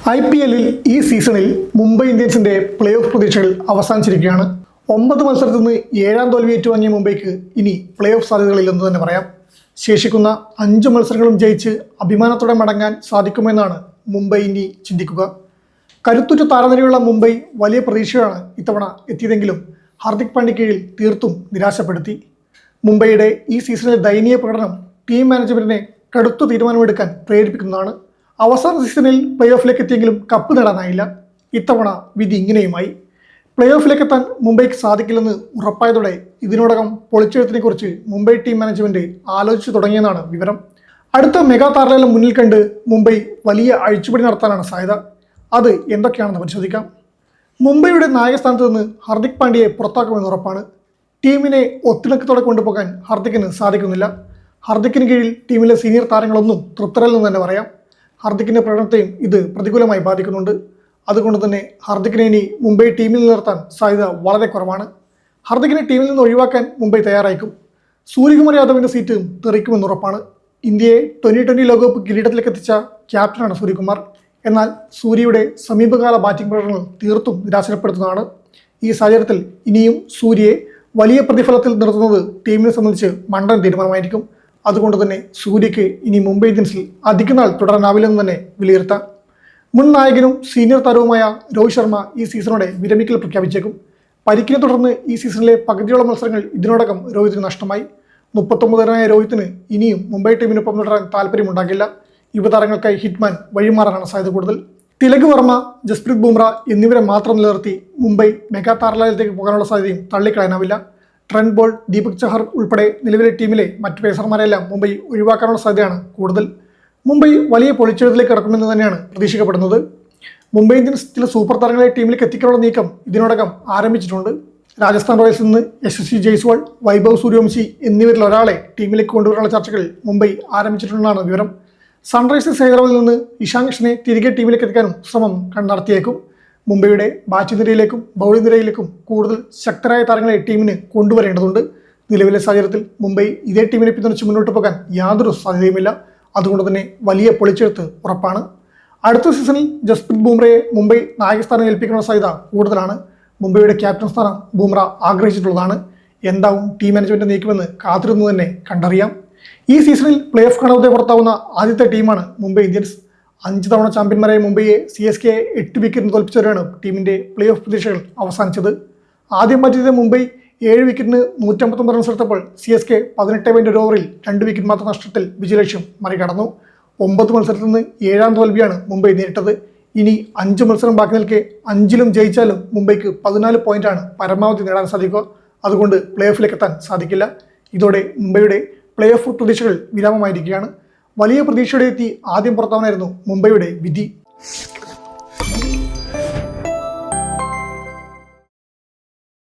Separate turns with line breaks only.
IPL-ൽ ഈ സീസണിൽ Mumbai ഇന്ത്യൻസിന്റെ play off പ്രതീക്ഷകൾ അവസാനിച്ചിരിക്കുകയാണ്. 9 മത്സരത്തിൽ നിന്ന് 7ാം തോൽവി ഏറ്റുവാങ്ങിയ മുംബൈക്ക് ഇനി പ്ലേ ഓഫ് സാധ്യതകളില്ലെന്ന് തന്നെ പറയാം. ശേഷിക്കുന്ന 5 മത്സരങ്ങളും ജയിച്ച് അഭിമാനത്തോടെ മടങ്ങാൻ സാധിക്കുമെന്നാണ് മുംബൈ ഇനി ചിന്തിക്കുക. കരുത്തുറ്റ താരനിരയുള്ള മുംബൈ വലിയ പ്രതീക്ഷയാണ് ഇത്തവണ എത്തിയതെങ്കിലും ഹാർദിക് പാണ്ഡ്യ കീഴിൽ തീർത്തും നിരാശപ്പെടുത്തി. മുംബൈയുടെ ഈ സീസണിലെ ദയനീയ പ്രകടനം ടീം മാനേജ്മെന്റിനെ കടുത്ത തീരുമാനമെടുക്കാൻ പ്രേരിപ്പിക്കുന്നതാണ്. അവസാന സീസണിൽ പ്ലേ ഓഫിലേക്ക് എത്തിയെങ്കിലും കപ്പ് നേടാനായില്ല. ഇത്തവണ വിധി ഇങ്ങനെയുമായി. പ്ലേ ഓഫിലേക്ക് എത്താൻ മുംബൈക്ക് സാധിക്കില്ലെന്ന് ഉറപ്പായതോടെ ഇതിനോടകം പൊളിച്ചെഴുത്തിനെക്കുറിച്ച് മുംബൈ ടീം മാനേജ്മെന്റ് ആലോചിച്ചു തുടങ്ങിയെന്നാണ് വിവരം. അടുത്ത മെഗാ താരലേലം മുന്നിൽ കണ്ട് മുംബൈ വലിയ അഴിച്ചുപണി നടത്താനാണ് സാധ്യത. അത് എന്തൊക്കെയാണെന്ന് പരിശോധിക്കാം. മുംബൈയുടെ നായകസ്ഥാനത്ത് നിന്ന് ഹാർദിക് പാണ്ഡ്യയെ പുറത്താക്കുമെന്ന് ഉറപ്പാണ്. ടീമിനെ ഒത്തിണക്കത്തോടെ കൊണ്ടുപോകാൻ ഹാർദിക്കിന് സാധിക്കുന്നില്ല. ഹാർദിക്കിന് കീഴിൽ ടീമിലെ സീനിയർ താരങ്ങളൊന്നും തൃപ്തരല്ലെന്ന് തന്നെ പറയാം. ഹാർദിക്കിന്റെ പ്രകടനത്തെയും ഇത് പ്രതികൂലമായി ബാധിക്കുന്നുണ്ട്. അതുകൊണ്ട് തന്നെ ഹാർദിക്കിനെ ഇനി മുംബൈ ടീമിൽ നിലനിർത്താൻ സാധ്യത വളരെ കുറവാണ്. ഹാർദിക്കിനെ ടീമിൽ നിന്ന് ഒഴിവാക്കാൻ മുംബൈ തയ്യാറായിരിക്കും. സൂര്യകുമാർ യാദവിന്റെ സീറ്റും തെറിക്കുമെന്ന് ഉറപ്പാണ്. ഇന്ത്യയെ 2020 ലോകകപ്പ് കിരീടത്തിലേക്ക് എത്തിച്ച ക്യാപ്റ്റനാണ് സൂര്യകുമാർ. എന്നാൽ സൂര്യയുടെ സമീപകാല ബാറ്റിംഗ് പ്രകടനങ്ങൾ തീർത്തും നിരാശപ്പെടുത്തുന്നതാണ്. ഈ സാഹചര്യത്തിൽ ഇനിയും സൂര്യയെ വലിയ പ്രതിഫലത്തിൽ നിർത്തുന്നത് ടീമിനെ സംബന്ധിച്ച് മണ്ടൻ തീരുമാനമായിരിക്കും. അതുകൊണ്ട് തന്നെ സൂര്യയ്ക്ക് ഇനി മുംബൈ ഇന്ത്യൻസിൽ അധികനാൾ തുടരാനാവില്ലെന്ന് തന്നെ വിലയിരുത്താം. മുൻ നായകനും സീനിയർ താരവുമായ രോഹിത് ശർമ്മ ഈ സീസണോടെ വിരമിക്കൽ പ്രഖ്യാപിച്ചേക്കും. പരിക്കിനെ തുടർന്ന് ഈ സീസണിലെ പകുതിയോളം മത്സരങ്ങൾ ഇതിനോടകം രോഹിത്തിന് നഷ്ടമായി. 39-കാരനായ രോഹിത്തിന് ഇനിയും മുംബൈ ടീമിനൊപ്പം തുടരാൻ താല്പര്യമുണ്ടാകില്ല. യുവതാരങ്ങൾക്കായി ഹിറ്റ്മാൻ വഴിമാറാനാണ് സാധ്യത കൂടുതൽ. തിലക് വർമ്മ, ജസ്പ്രീത് ബുംറ എന്നിവരെ മാത്രം നിലനിർത്തി മുംബൈ മെഗാ താരലേലത്തിലേക്ക് പോകാനുള്ള സാധ്യതയും തള്ളിക്കളയാനാവില്ല. ട്രെന്റ് ബോൾട്ട്, ദീപക് ചഹർ ഉൾപ്പെടെ നിലവിലെ ടീമിലെ മറ്റ് പേസർമാരെല്ലാം മുംബൈ ഒഴിവാക്കാനുള്ള സാധ്യതയാണ് കൂടുതൽ. മുംബൈ വലിയ പൊളിച്ചെഴുത്തിലേക്ക് കടക്കുമെന്ന് തന്നെയാണ് പ്രതീക്ഷിക്കപ്പെടുന്നത്. മുംബൈ ഇന്ത്യൻസ് ചില സൂപ്പർ താരങ്ങളെ ടീമിലേക്ക് എത്തിക്കാനുള്ള നീക്കം ഇതിനോടകം ആരംഭിച്ചിട്ടുണ്ട്. രാജസ്ഥാൻ റോയൽസിൽ നിന്ന് SSC ജയ്സ്വാൾ, വൈഭവ് സൂര്യവംശി എന്നിവരിൽ ഒരാളെ ടീമിലേക്ക് കൊണ്ടുവരാനുള്ള ചർച്ചകൾ മുംബൈ ആരംഭിച്ചിട്ടുണ്ടെന്നാണ് വിവരം. സൺറൈസേഴ്സ് ഹൈദരാബാദിൽ നിന്ന് ഇഷാൻ കിഷനെ തിരികെ ടീമിലേക്ക് എത്തിക്കാനും ശ്രമം നടത്തിയേക്കും. മുംബൈയുടെ ബാറ്റിംഗ് നിരയിലേക്കും ബൗളിംഗ് നിരയിലേക്കും കൂടുതൽ ശക്തരായ താരങ്ങളെ ടീമിന് കൊണ്ടുവരേണ്ടതുണ്ട്. നിലവിലെ സാഹചര്യത്തിൽ മുംബൈ ഇതേ ടീമിനെ പിന്തുണച്ച് മുന്നോട്ട് പോകാൻ യാതൊരു സാധ്യതയുമില്ല. അതുകൊണ്ട് തന്നെ വലിയ പൊളിച്ചെഴുത്ത് ഉറപ്പാണ്. അടുത്ത സീസണിൽ ജസ്പ്രീത് ബുംറയെ മുംബൈ നായകസ്ഥാനം ഏൽപ്പിക്കാനുള്ള സാധ്യത കൂടുതലാണ്. മുംബൈയുടെ ക്യാപ്റ്റൻ സ്ഥാനം ബുംറ ആഗ്രഹിച്ചിട്ടുള്ളതാണ്. എന്താവും ടീം മാനേജ്മെന്റ് നീക്കുമെന്ന് കാത്തിരുന്നു തന്നെ കണ്ടറിയാം. ഈ സീസണിൽ പ്ലേ ഓഫ് കാണാതെ പുറത്താവുന്ന ആദ്യത്തെ ടീമാണ് മുംബൈ ഇന്ത്യൻസ്. 5 തവണ ചാമ്പ്യന്മാരായ മുംബൈയെ CSK 8 വിക്കറ്റിന് തോൽപ്പിച്ചവരാണ് ടീമിന്റെ പ്ലേ ഓഫ് പ്രതീക്ഷകൾ അവസാനിച്ചത്. ആദ്യം ബാറ്റ് ചെയ്ത മുംബൈ 7 വിക്കറ്റിന് 159 റൺസ് എടുത്തപ്പോൾ CSK 18.1 ഓവറിൽ 2 വിക്കറ്റ് മാത്രം നഷ്ടത്തിൽ വിജയലക്ഷ്യം മറികടന്നു. 9 മത്സരത്തിൽ നിന്ന് 7ാം തോൽവിയാണ് മുംബൈ നേരിട്ടത്. ഇനി 5 മത്സരം ബാക്കി നിൽക്കെ 5ലും ജയിച്ചാലും മുംബൈക്ക് 14 പോയിന്റാണ് പരമാവധി നേടാൻ സാധിക്കുക. അതുകൊണ്ട് പ്ലേ ഓഫിലേക്ക് എത്താൻ സാധിക്കില്ല. ഇതോടെ മുംബൈയുടെ പ്ലേ ഓഫ് പ്രതീക്ഷകൾ വിരാമമായിരിക്കുകയാണ്. വലിയ പ്രതീക്ഷയോടെ എത്തി ആദ്യം പുറത്താവാനായിരുന്നു മുംബൈയുടെ വിധി.